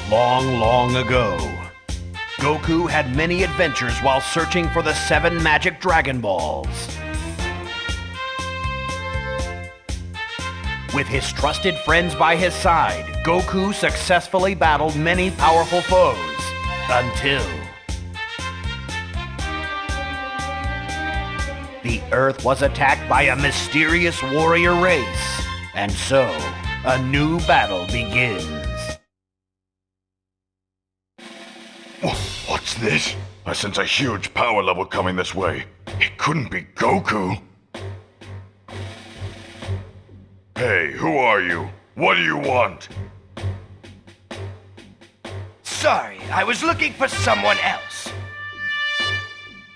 Long, long ago, Goku had many adventures while searching for the 7 magic Dragon Balls. With his trusted friends by his side, Goku successfully battled many powerful foes, until the Earth was attacked by a mysterious warrior race, and so a new battle begins. What's this? I sense a huge power level coming this way. It couldn't be Goku. Hey, who are you? What do you want? Sorry, I was looking for someone else.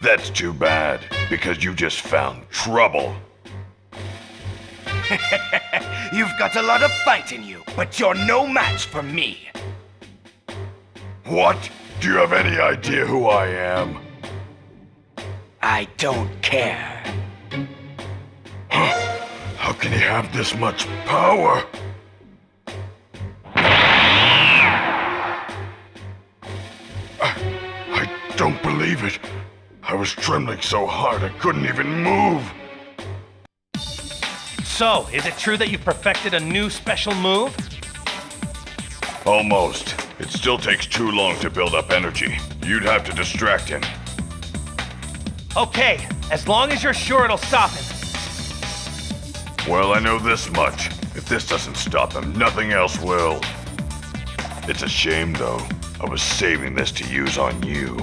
That's too bad, because you just found trouble. You've got a lot of fight in you, but you're no match for me. What? Do you have any idea who I am? I don't care. How can he have this much power? I don't believe it. I was trembling so hard I couldn't even move. So, is it true that you've perfected a new special move? Almost. It still takes too long to build up energy. You'd have to distract him. Okay, as long as you're sure it'll stop him. Well, I know this much. If this doesn't stop him, nothing else will. It's a shame, though. I was saving this to use on you.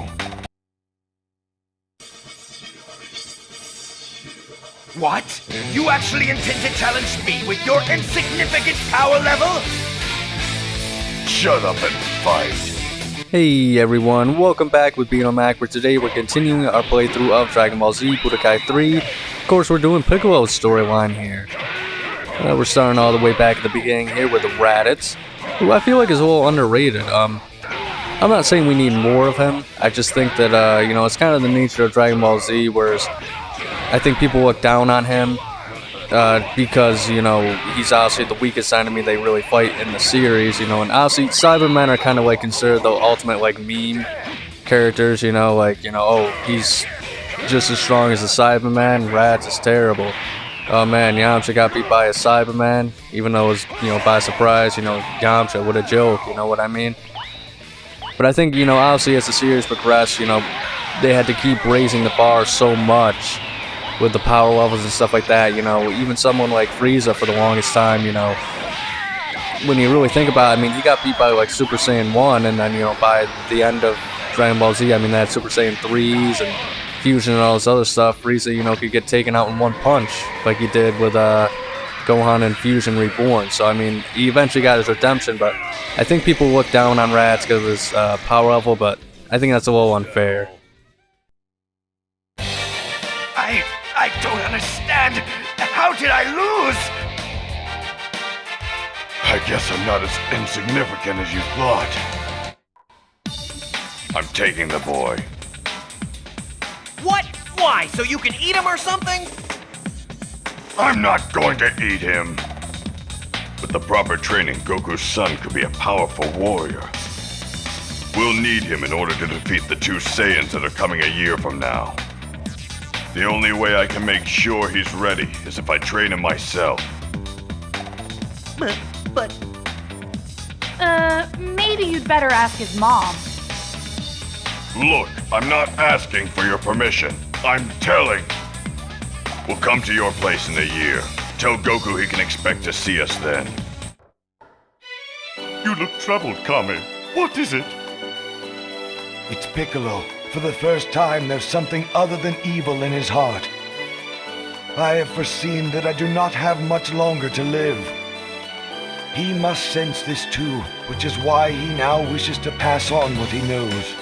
What? You actually intend to challenge me with your insignificant power level? Shut up and fight. Hey everyone, welcome back with Mac, where today we're continuing our playthrough of Dragon Ball Z Budokai 3. Of course, we're doing Piccolo's storyline here. We're starting all the way back at the beginning here with the Radtiz, who I feel like is a little underrated. I'm not saying we need more of him. I just think that, you know, it's kind of the nature of Dragon Ball Z, whereas I think people look down on him because, you know, he's obviously the weakest enemy they really fight in the series, you know, and obviously Saibaman are kind of like considered the ultimate like meme characters, you know, like, you know, oh, he's just as strong as the Saibaman, Radtiz is terrible. Oh man, Yamcha got beat by a Saibaman, even though it was, you know, by surprise, you know, Yamcha, what a joke, you know what I mean? But I think, you know, obviously as the series progressed, you know, they had to keep raising the bar so much with the power levels and stuff like that, you know, even someone like Frieza for the longest time, you know, when you really think about it, I mean, he got beat by like Super Saiyan 1, and then, you know, by the end of Dragon Ball Z, I mean, they had Super Saiyan 3s and Fusion and all this other stuff. Frieza, you know, could get taken out in one punch, like he did with Gohan and Fusion Reborn. So, I mean, he eventually got his redemption, but I think people look down on Radtiz because of his power level, but I think that's a little unfair. I don't understand. How did I lose? I guess I'm not as insignificant as you thought. I'm taking the boy. What? Why? So you can eat him or something? I'm not going to eat him. With the proper training, Goku's son could be a powerful warrior. We'll need him in order to defeat the 2 Saiyans that are coming a year from now. The only way I can make sure he's ready is if I train him myself. But... maybe you'd better ask his mom. Look, I'm not asking for your permission. I'm telling. We'll come to your place in a year. Tell Goku he can expect to see us then. You look troubled, Kame. What is it? It's Piccolo. For the first time, there's something other than evil in his heart. I have foreseen that I do not have much longer to live. He must sense this too, which is why he now wishes to pass on what he knows.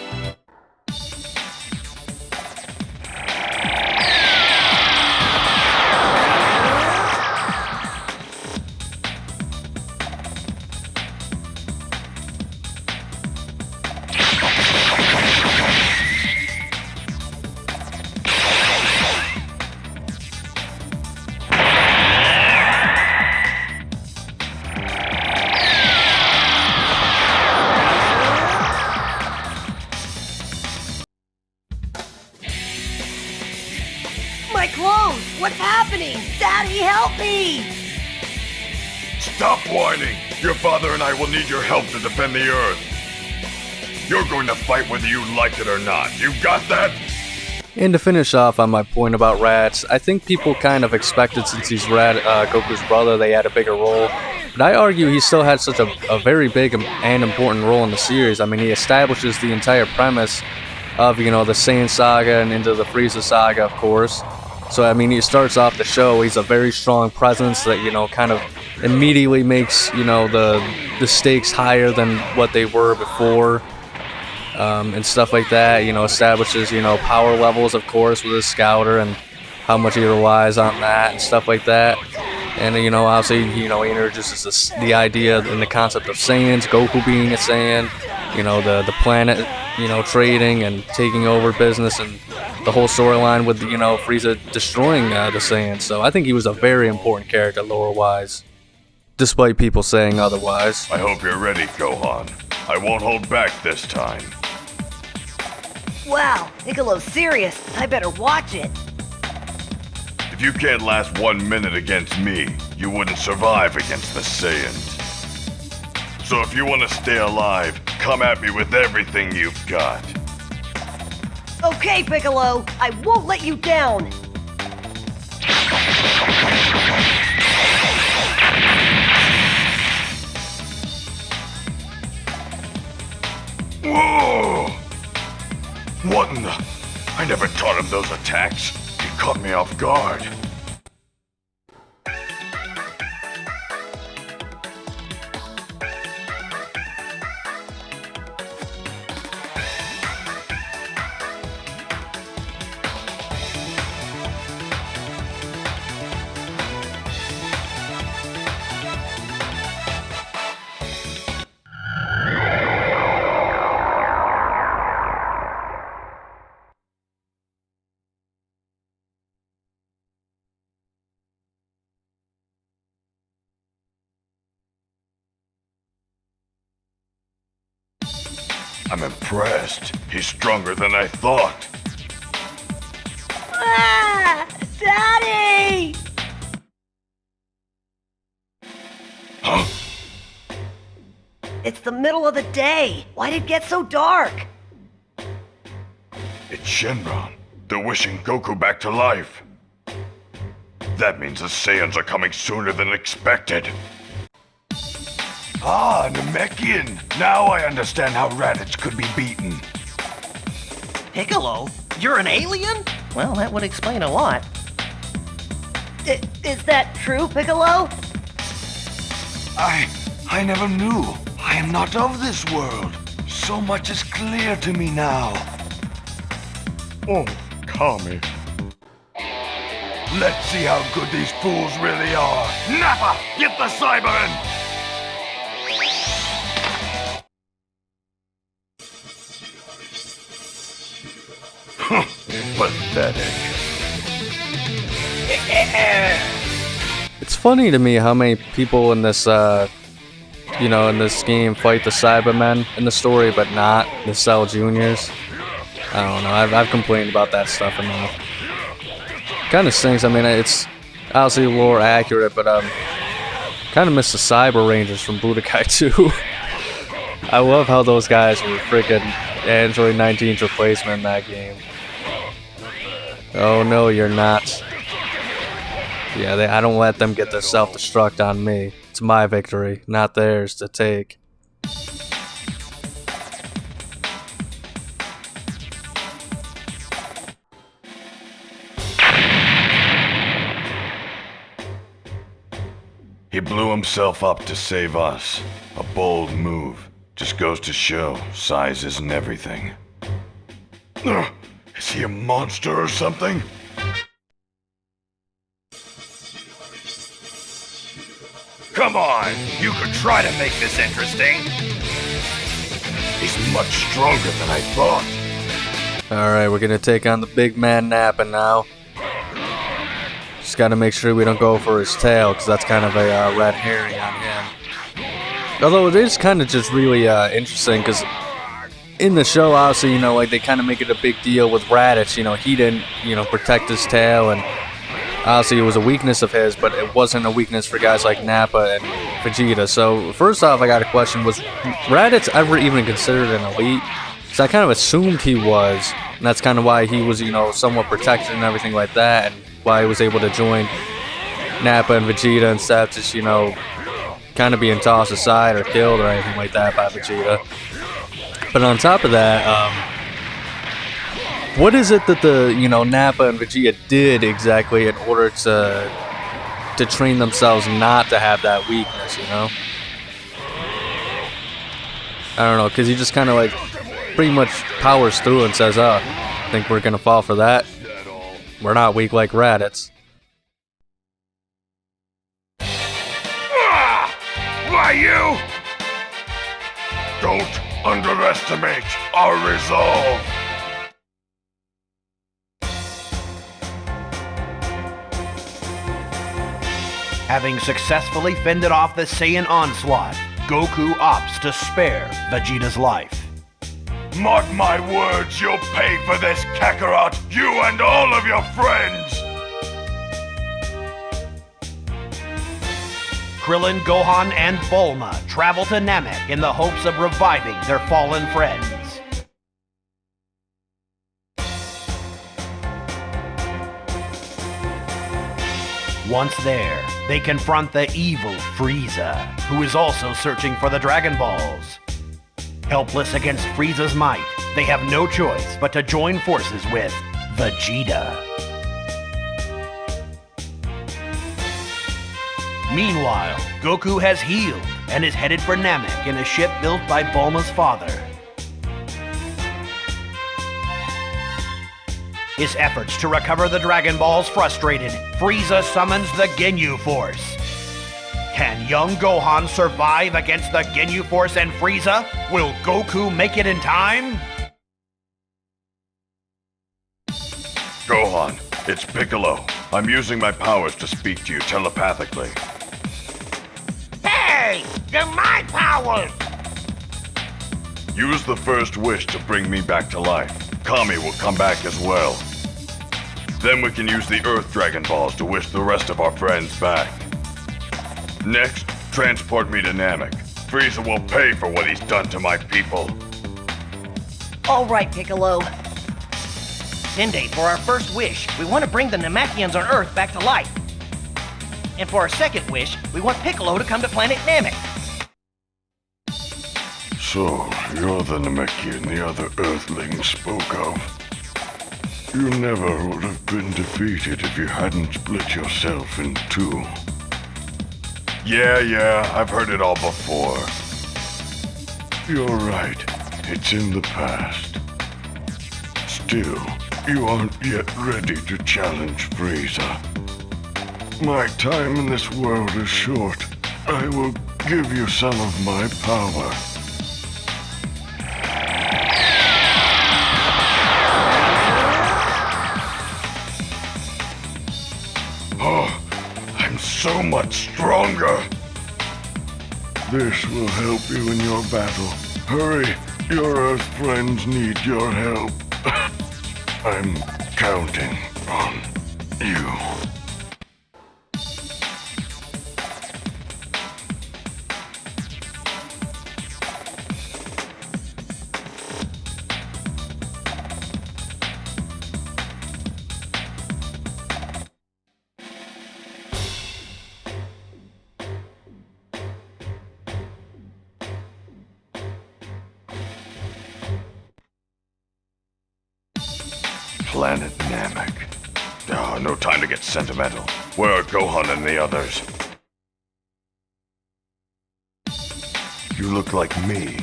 Daddy, help me! Stop whining! Your father and I will need your help to defend the Earth. You're going to fight whether you like it or not. You got that? And to finish off on my point about Radtz, I think people kind of expected, since he's Goku's brother, they had a bigger role. But I argue he still had such a very big and important role in the series. I mean, he establishes the entire premise of, you know, the Saiyan saga and into the Frieza saga, of course. So, I mean, he starts off the show, he's a very strong presence that, you know, kind of immediately makes, you know, the stakes higher than what they were before. And stuff like that, you know, establishes, you know, power levels, of course, with his scouter and how much he relies on that and stuff like that. And, you know, obviously, you know, he introduces the idea and the concept of Saiyans, Goku being a Saiyan, you know, the planet, you know, trading and taking over business, and the whole storyline with, you know, Frieza destroying the Saiyans. So I think he was a very important character lore-wise, despite people saying otherwise. I hope you're ready, Gohan. I won't hold back this time. Wow, Piccolo's serious. I better watch it. If you can't last 1 minute against me, you wouldn't survive against the Saiyans. So if you want to stay alive, come at me with everything you've got. Okay, Piccolo, I won't let you down. Whoa! What in the... I never taught him those attacks. He caught me off guard. I'm impressed. He's stronger than I thought. Ah! Daddy! Huh? It's the middle of the day. Why'd it get so dark? It's Shenron. They're wishing Goku back to life. That means the Saiyans are coming sooner than expected. Ah, Namekian. Now I understand how Raditz could be beaten. Piccolo? You're an alien? Well, that would explain a lot. Is that true, Piccolo? I never knew. I am not of this world. So much is clear to me now. Oh, Kami. Let's see how good these fools really are. Nappa! Get the Saibaman! Pathetic. It's funny to me how many people in this, you know, in this game fight the Saibamen in the story, but not the Cell Juniors. I don't know. I've complained about that stuff enough. Kind of stinks. I mean, it's obviously lore accurate, but kind of miss the Cyber Rangers from Budokai 2. I love how those guys were freaking Android 19's replacement in that game. Oh no, you're not. Yeah, I don't let them get their self-destruct on me. It's my victory, not theirs to take. He blew himself up to save us. A bold move. Just goes to show, size isn't everything. Is he a monster or something? Come on, you could try to make this interesting. He's much stronger than I thought. Alright, we're gonna take on the big man Nappa now. Just gotta make sure we don't go for his tail, because that's kind of a red herring on him. Although it is kind of just really interesting, because in the show, obviously, you know, like they kind of make it a big deal with Raditz. You know, he didn't, you know, protect his tail, and Obviously, it was a weakness of his, but it wasn't a weakness for guys like Nappa and Vegeta. So, first off, I got a question. Was Raditz ever even considered an elite? Because I kind of assumed he was, and that's kind of why he was, somewhat protected and everything like that, and why he was able to join Nappa and Vegeta instead of just, kind of being tossed aside or killed or anything like that by Vegeta. But on top of that, what is it that the Nappa and Vegeta did exactly in order to train themselves not to have that weakness? I don't know, because he just kind of like pretty much powers through and says, "Oh, think we're gonna fall for that? We're not weak like Raditz." Why you? Don't underestimate our resolve. Having successfully fended off the Saiyan onslaught, Goku opts to spare Vegeta's life. Mark my words, you'll pay for this, Kakarot, you and all of your friends! Krillin, Gohan, and Bulma travel to Namek in the hopes of reviving their fallen friends. Once there, they confront the evil Frieza, who is also searching for the Dragon Balls. Helpless against Frieza's might, they have no choice but to join forces with Vegeta. Meanwhile, Goku has healed and is headed for Namek in a ship built by Bulma's father. His efforts to recover the Dragon Balls frustrated, Frieza summons the Ginyu Force. Can young Gohan survive against the Ginyu Force and Frieza? Will Goku make it in time? Gohan, it's Piccolo. I'm using my powers to speak to you telepathically. Hey! They're my powers! Use the first wish to bring me back to life. Kami will come back as well. Then we can use the Earth Dragon Balls to wish the rest of our friends back. Next, transport me to Namek. Frieza will pay for what he's done to my people. All right, Piccolo. Dende, for our first wish, we want to bring the Namekians on Earth back to life. And for our second wish, we want Piccolo to come to planet Namek. So, you're the Namekian the other Earthlings spoke of. You never would have been defeated if you hadn't split yourself in two. Yeah, I've heard it all before. You're right. It's in the past. Still, you aren't yet ready to challenge Frieza. My time in this world is short. I will give you some of my power. Oh, I'm so much stronger. This will help you in your battle. Hurry, your Earth friends need your help. I'm counting on you. Planet Namek. Oh, no time to get sentimental. Where are Gohan and the others? You look like me.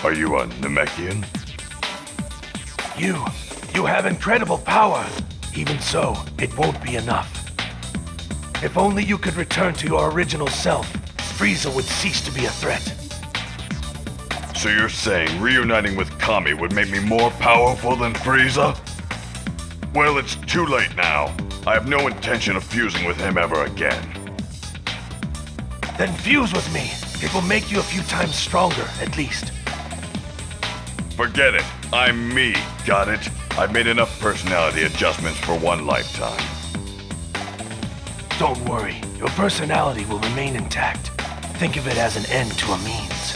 Are you a Namekian? You have incredible power. Even so, it won't be enough. If only you could return to your original self, Frieza would cease to be a threat. So you're saying reuniting with Kami would make me more powerful than Frieza? Well, it's too late now. I have no intention of fusing with him ever again. Then fuse with me. It will make you a few times stronger, at least. Forget it. I'm me, got it? I've made enough personality adjustments for one lifetime. Don't worry, your personality will remain intact. Think of it as an end to a means.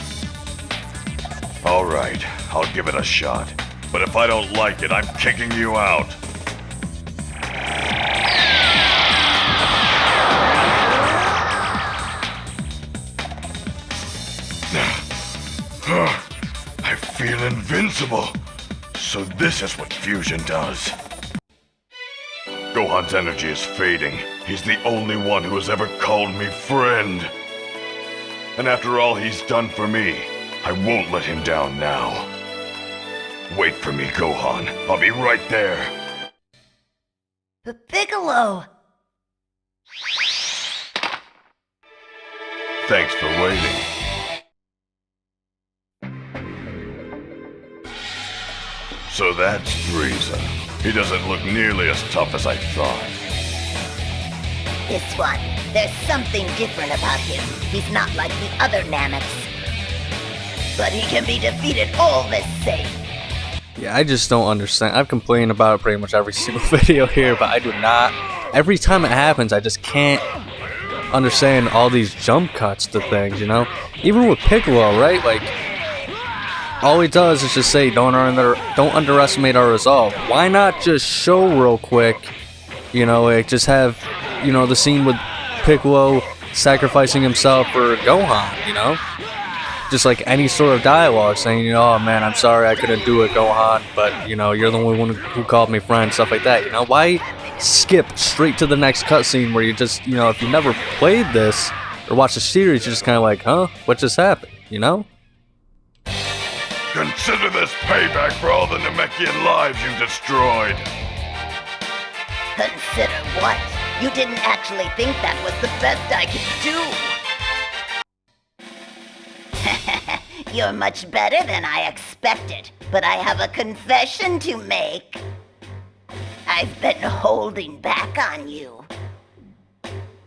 Alright, I'll give it a shot. But if I don't like it, I'm kicking you out. I feel invincible. So this is what fusion does. Gohan's energy is fading. He's the only one who has ever called me friend. And after all he's done for me, I won't let him down now. Wait for me, Gohan. I'll be right there. Piccolo! Thanks for waiting. So that's Frieza. He doesn't look nearly as tough as I thought. This one, there's something different about him. He's not like the other Nameks. But he can be defeated all the same. Yeah, I just don't understand. I've complained about it pretty much every single video here, but I do not. Every time it happens, I just can't understand all these jump cuts to things, you know? Even with Piccolo, right? Like, all he does is just say, don't underestimate our resolve. Why not just show real quick, you know, like just have, you know, the scene with Piccolo sacrificing himself for Gohan, you know? Just like any sort of dialogue saying, you know, oh man, I'm sorry I couldn't do it, Gohan, but, you know, you're the only one who called me friend, stuff like that, you know? Why skip straight to the next cutscene where you just, you know, if you never played this or watched the series, you're just kind of like, huh? What just happened, you know? Consider this payback for all the Namekian lives you destroyed. Consider what? You didn't actually think that was the best I could do. You're much better than I expected, but I have a confession to make. I've been holding back on you.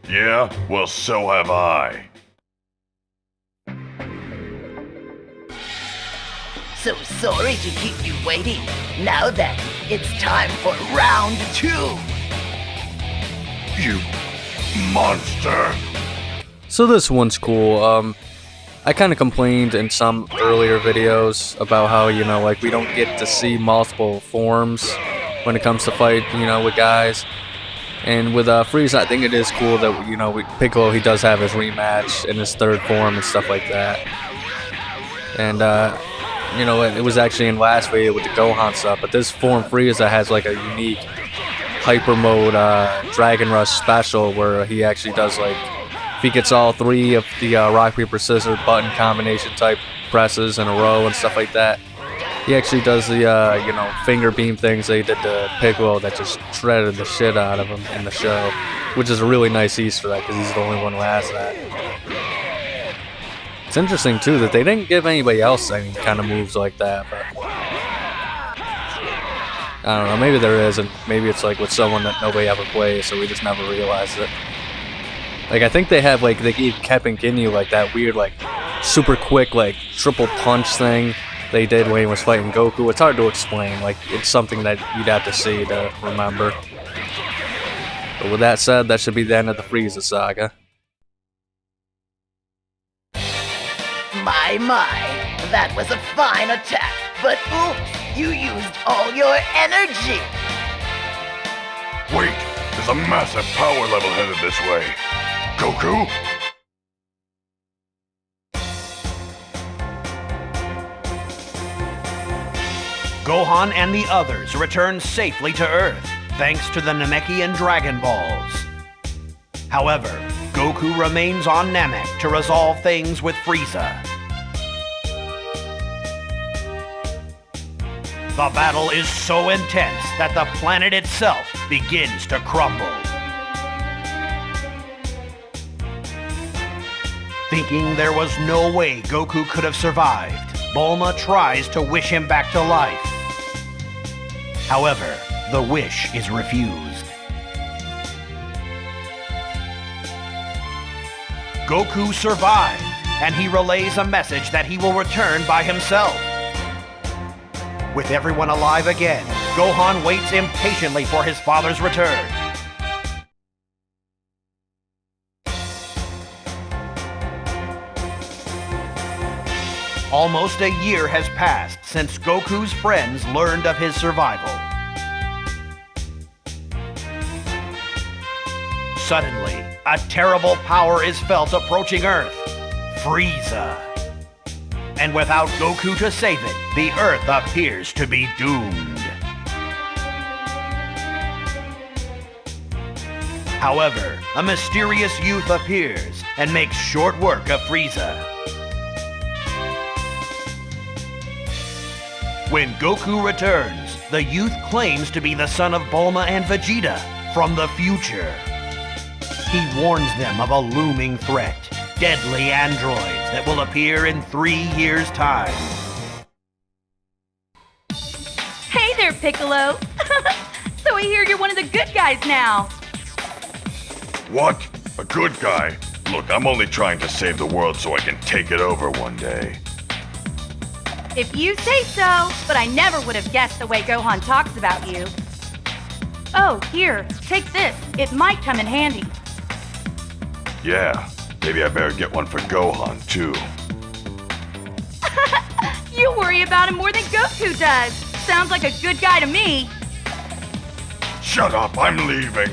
Yeah? Well, so have I. So sorry to keep you waiting. Now then, it's time for round 2. You monster. So this one's cool. I kind of complained in some earlier videos about how, you know, like we don't get to see multiple forms when it comes to fight, you know, with guys. And with Frieza, I think it is cool that, you know, Piccolo, he does have his rematch in his third form and stuff like that. And, you know, it was actually in last video with the Gohan stuff, but this form Frieza has like a unique hyper mode Dragon Rush special where he actually does like, if he gets all 3 of the rock, paper, scissors button combination type presses in a row and stuff like that, he actually does the, you know, finger beam things they did to Piccolo that just shredded the shit out of him in the show, which is a really nice Easter egg because he's the only one who has that. It's interesting too that they didn't give anybody else any kind of moves like that, but I don't know, maybe there is, and maybe it's like with someone that nobody ever plays, so we just never realized it. Like, I think they have, like, they gave Kevin Ginyu, like, that weird, like, super quick, like, triple punch thing they did when he was fighting Goku. It's hard to explain, like, it's something that you'd have to see to remember. But with that said, that should be the end of the Frieza saga. My, that was a fine attack, but oops, you used all your energy. Wait, there's a massive power level headed this way. Goku? Gohan and the others return safely to Earth, thanks to the Namekian Dragon Balls. However, Goku remains on Namek to resolve things with Frieza. The battle is so intense that the planet itself begins to crumble. Thinking there was no way Goku could have survived, Bulma tries to wish him back to life. However, the wish is refused. Goku survived, and he relays a message that he will return by himself. With everyone alive again, Gohan waits impatiently for his father's return. Almost a year has passed since Goku's friends learned of his survival. Suddenly, a terrible power is felt approaching Earth, Frieza. And without Goku to save it, the Earth appears to be doomed. However, a mysterious youth appears and makes short work of Frieza. When Goku returns, the youth claims to be the son of Bulma and Vegeta from the future. He warns them of a looming threat, deadly androids that will appear in 3 years' time. Hey there, Piccolo. So I hear you're one of the good guys now. What? A good guy? Look, I'm only trying to save the world so I can take it over one day. If you say so, but I never would have guessed the way Gohan talks about you. Oh, here, take this. It might come in handy. Yeah, maybe I better get one for Gohan, too. You worry about him more than Goku does. Sounds like a good guy to me. Shut up, I'm leaving.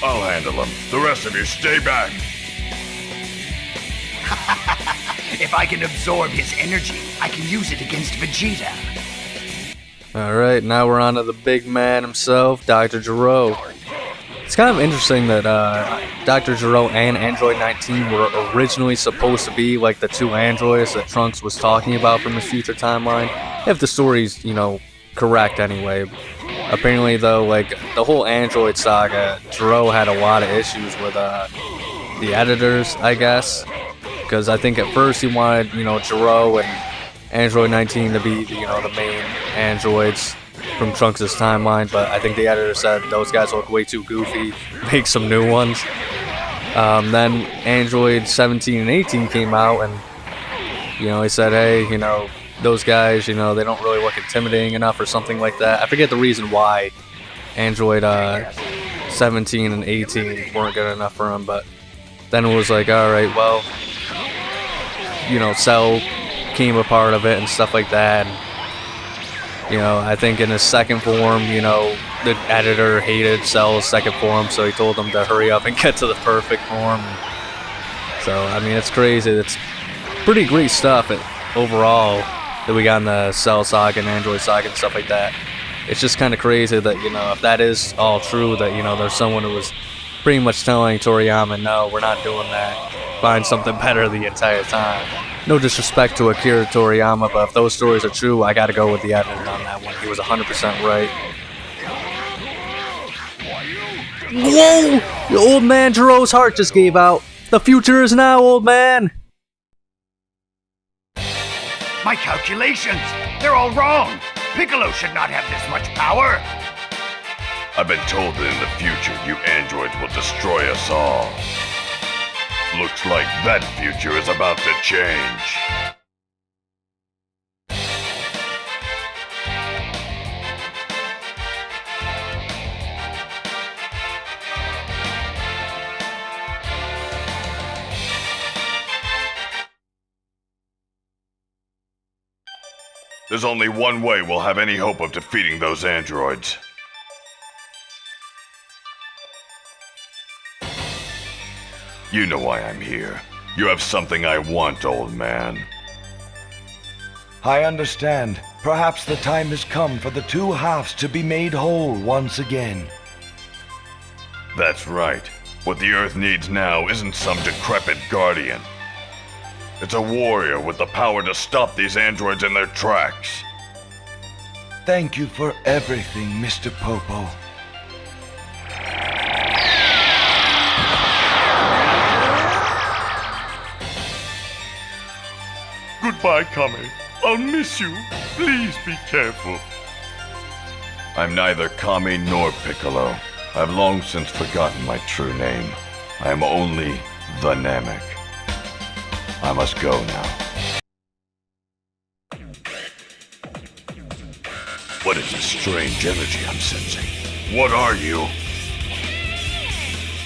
I'll handle him. The rest of you stay back. If I can absorb his energy, I can use it against Vegeta. Alright, now we're on to the big man himself, Dr. Gero. It's kind of interesting that Dr. Gero and Android 19 were originally supposed to be like the two androids that Trunks was talking about from his future timeline. If the story's, correct anyway. Apparently, though, like the whole Android saga, Gero had a lot of issues with the editors, I guess. Because I think at first he wanted, Gero and Android 19 to be, the main androids from Trunks' timeline, but I think the editor said those guys look way too goofy, make some new ones. Then Android 17 and 18 came out, and he said, hey, those guys, they don't really look intimidating enough or something like that. I forget the reason why Android 17 and 18 weren't good enough for him, but then it was like, alright, well, Cell came a part of it and stuff like that. I think in his second form, the editor hated Cell's second form, so he told him to hurry up and get to the perfect form. So, I mean, it's crazy. It's pretty great stuff overall that we got in the Cell saga and Android saga and stuff like that. It's just kind of crazy that, if that is all true, that, there's someone who was pretty much telling Toriyama, no, we're not doing that. Find something better the entire time. No disrespect to Akira Toriyama, but if those stories are true, I gotta go with the editor on that one. He was 100% right. Whoa! The old man Gero's heart just gave out. The future is now, old man! My calculations! They're all wrong! Piccolo should not have this much power! I've been told that in the future, you androids will destroy us all. Looks like that future is about to change. There's only one way we'll have any hope of defeating those androids. You know why I'm here. You have something I want, old man. I understand. Perhaps the time has come for the two halves to be made whole once again. That's right. What the Earth needs now isn't some decrepit guardian. It's a warrior with the power to stop these androids in their tracks. Thank you for everything, Mr. Popo. Goodbye, Kame. I'll miss you. Please be careful. I'm neither Kame nor Piccolo. I've long since forgotten my true name. I am only the Namek. I must go now. What is this strange energy I'm sensing? What are you?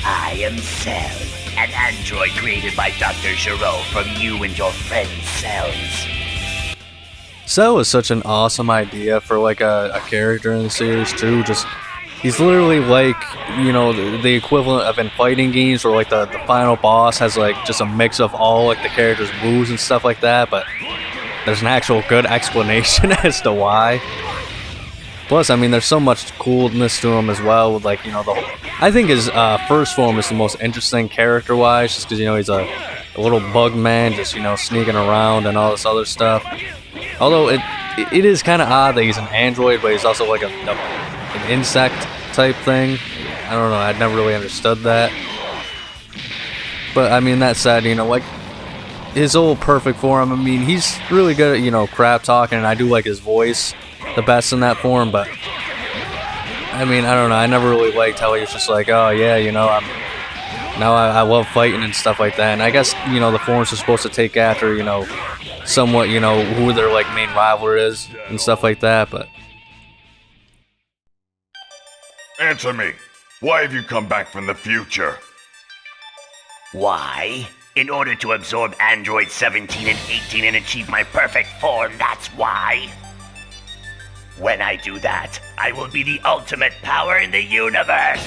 I am Cell, an android created by Dr. Gero from you and your friend's cells. Cell is such an awesome idea for like a character in the series too. Just he's literally like, the equivalent of in fighting games where like the final boss has like just a mix of all like the characters' moves and stuff like that, but there's an actual good explanation as to why. Plus, I mean, there's so much coolness to him as well with like, I think his first form is the most interesting character-wise, just because, he's a little bug man just, sneaking around and all this other stuff. Although it is kind of odd that he's an android, but he's also like an insect type thing. I don't know, I'd never really understood that. But, I mean, that said, like, his old perfect form, I mean, he's really good at, crap talking, and I do like his voice the best in that form, but I mean, I don't know, I never really liked how he was just like, oh yeah, I love fighting and stuff like that, and I guess, the forms are supposed to take after, somewhat, who their like main rival is and stuff like that, but... Answer me. Why have you come back from the future? Why? In order to absorb Android 17 and 18 and achieve my perfect form, that's why. When I do that, I will be the ultimate power in the universe!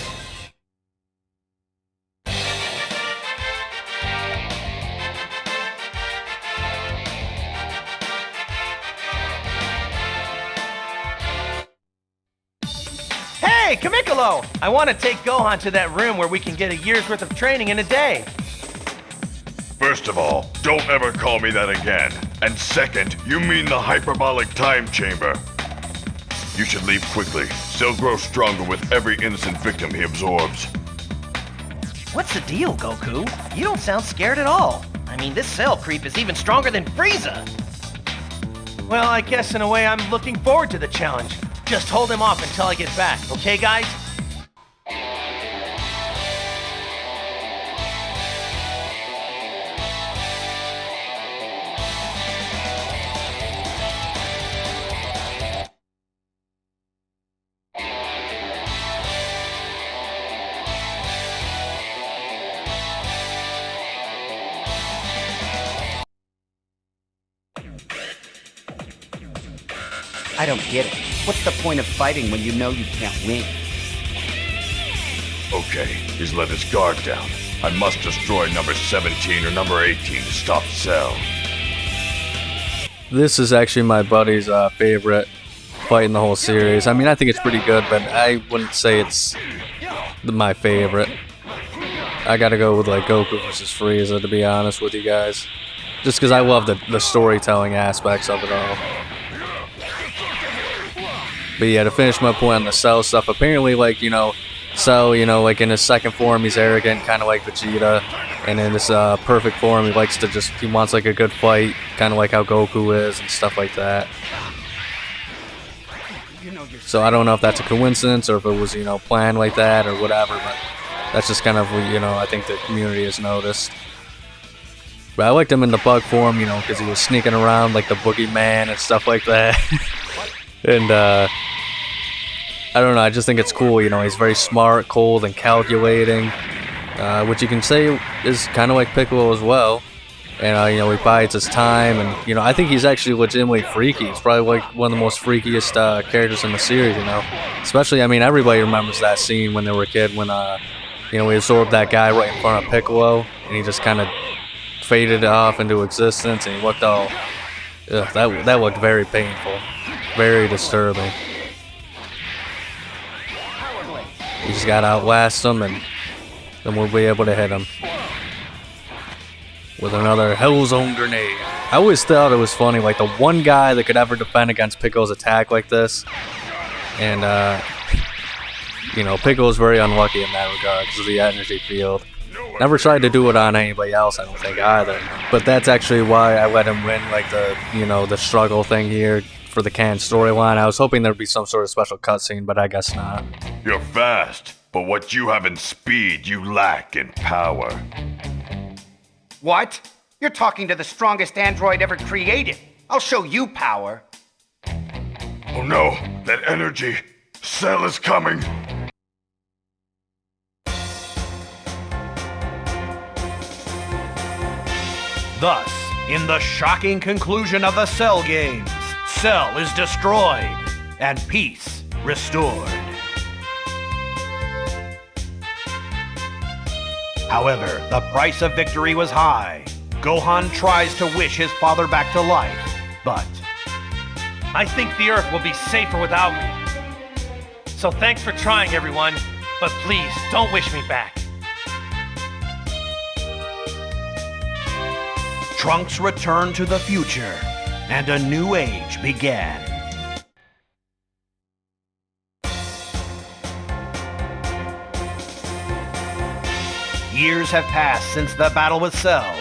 Hey, Piccolo! I want to take Gohan to that room where we can get a year's worth of training in a day. First of all, don't ever call me that again. And second, you mean the hyperbolic time chamber. You should leave quickly. Cell grows stronger with every innocent victim he absorbs. What's the deal, Goku? You don't sound scared at all. I mean, this Cell creep is even stronger than Frieza. Well, I guess in a way I'm looking forward to the challenge. Just hold him off until I get back, okay, guys? I don't get it. What's the point of fighting when you know you can't win? Okay, he's let his guard down. I must destroy number 17 or number 18 to stop Cell. This is actually my buddy's favorite fight in the whole series. I mean, I think it's pretty good, but I wouldn't say it's my favorite. I gotta go with like Goku versus Frieza, to be honest with you guys. Just because I love the storytelling aspects of it all. But yeah, to finish my point on the Cell stuff, apparently, like, Cell, like in his second form, he's arrogant, kind of like Vegeta. And in his perfect form, he wants like a good fight, kind of like how Goku is and stuff like that. So I don't know if that's a coincidence or if it was, planned like that or whatever, but that's just kind of, I think the community has noticed. But I liked him in the bug form, because he was sneaking around like the boogeyman and stuff like that. And, I don't know, I just think it's cool, he's very smart, cold, and calculating, which you can say is kind of like Piccolo as well. And, he bides his time, and, I think he's actually legitimately freaky. He's probably like one of the most freakiest characters in the series, Especially, I mean, everybody remembers that scene when they were a kid when, we absorbed that guy right in front of Piccolo, and he just kind of faded off into existence, and he looked all, that looked very painful. Very disturbing. You just gotta outlast him, and then we'll be able to hit him with another Hellzone grenade. I always thought it was funny, like the one guy that could ever defend against Piccolo's attack like this, and Piccolo's very unlucky in that regard because of the energy field. Never tried to do it on anybody else, I don't think either. But that's actually why I let him win, like the struggle thing here. For the canon storyline, I was hoping there'd be some sort of special cutscene, but I guess not. You're fast, but what you have in speed, you lack in power. What? You're talking to the strongest android ever created. I'll show you power. Oh no, that energy. Cell is coming. Thus, in the shocking conclusion of the Cell games, Cell is destroyed, and peace restored. However, the price of victory was high. Gohan tries to wish his father back to life, but I think the Earth will be safer without me. So thanks for trying, everyone, but please don't wish me back. Trunks returned to the future, and a new age began. Years have passed since the battle with Cell.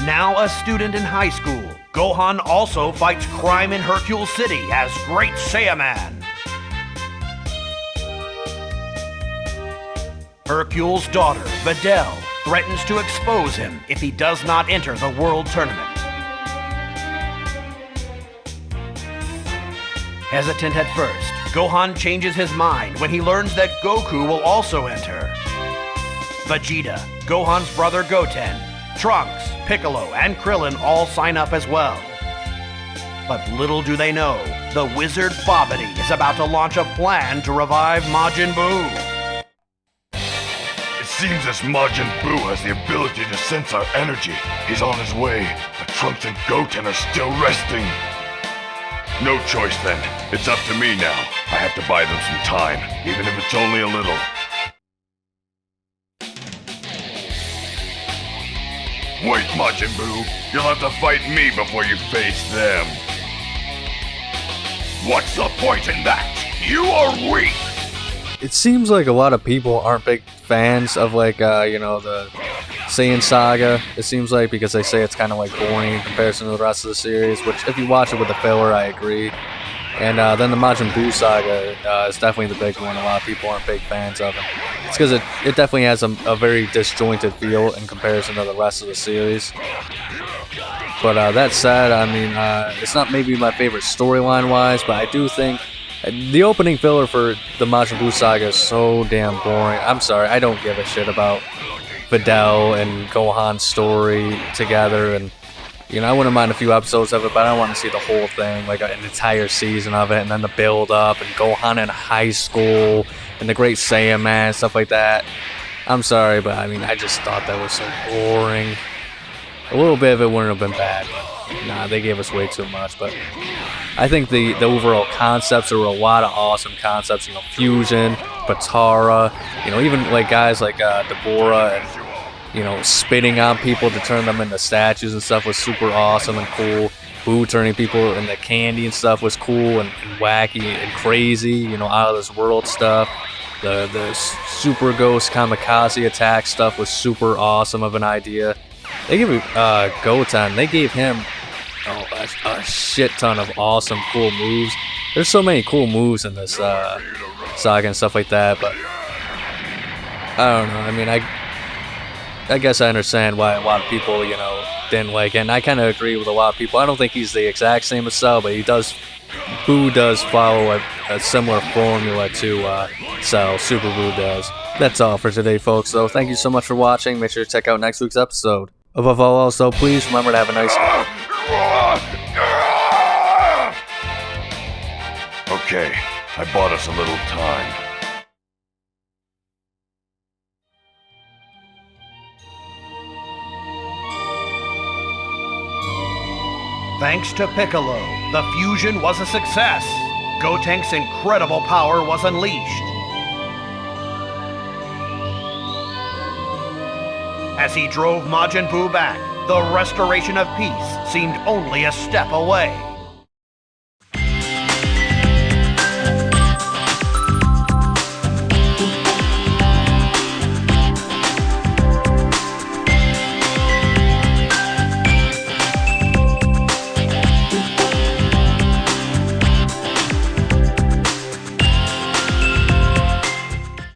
Now a student in high school, Gohan also fights crime in Hercule City as Great Saiyaman. Hercule's daughter, Videl, threatens to expose him if he does not enter the World Tournament. Hesitant at first, Gohan changes his mind when he learns that Goku will also enter. Vegeta, Gohan's brother Goten, Trunks, Piccolo, and Krillin all sign up as well. But little do they know, the wizard Babidi is about to launch a plan to revive Majin Buu. It seems this Majin Buu has the ability to sense our energy. He's on his way, but Trunks and Goten are still resting. No choice then. It's up to me now. I have to buy them some time, even if it's only a little. Wait, Majin Buu. You'll have to fight me before you face them. What's the point in that? You are weak! It seems like a lot of people aren't big fans of like, the Saiyan saga. It seems like because they say it's kind of like boring in comparison to the rest of the series, which if you watch it with the filler, I agree. And then the Majin Buu saga is definitely the big one. A lot of people aren't big fans of it. It's because it definitely has a very disjointed feel in comparison to the rest of the series. But that said, I mean, it's not maybe my favorite storyline-wise, but I do think the opening filler for the Majin Buu saga is so damn boring. I'm sorry, I don't give a shit about Videl and Gohan's story together, and I wouldn't mind a few episodes of it, but I don't want to see the whole thing, like an entire season of it, and then the build-up, and Gohan in high school, and the Great Saiyaman, stuff like that. I'm sorry, but I mean, I just thought that was so boring. A little bit of it wouldn't have been bad, but nah, they gave us way too much, but I think the overall concepts, there were a lot of awesome concepts, fusion, Patara, even like guys like Deborah and, spitting on people to turn them into statues and stuff was super awesome and cool. Boo turning people into candy and stuff was cool and wacky and crazy, out of this world stuff. The Super Ghost Kamikaze attack stuff was super awesome of an idea. They gave Goten, they gave him a shit ton of awesome, cool moves. There's so many cool moves in this saga and stuff like that, but I don't know. I mean, I guess I understand why a lot of people, didn't like it, and I kind of agree with a lot of people. I don't think he's the exact same as Cell, but Buu does follow a similar formula to Cell. Super Buu does. That's all for today, folks, though. Thank you so much for watching. Make sure to check out next week's episode. Above all else, though, please remember to have a nice... Okay, I bought us a little time. Thanks to Piccolo, the fusion was a success. Gotenks' incredible power was unleashed. As he drove Majin Buu back, the restoration of peace seemed only a step away.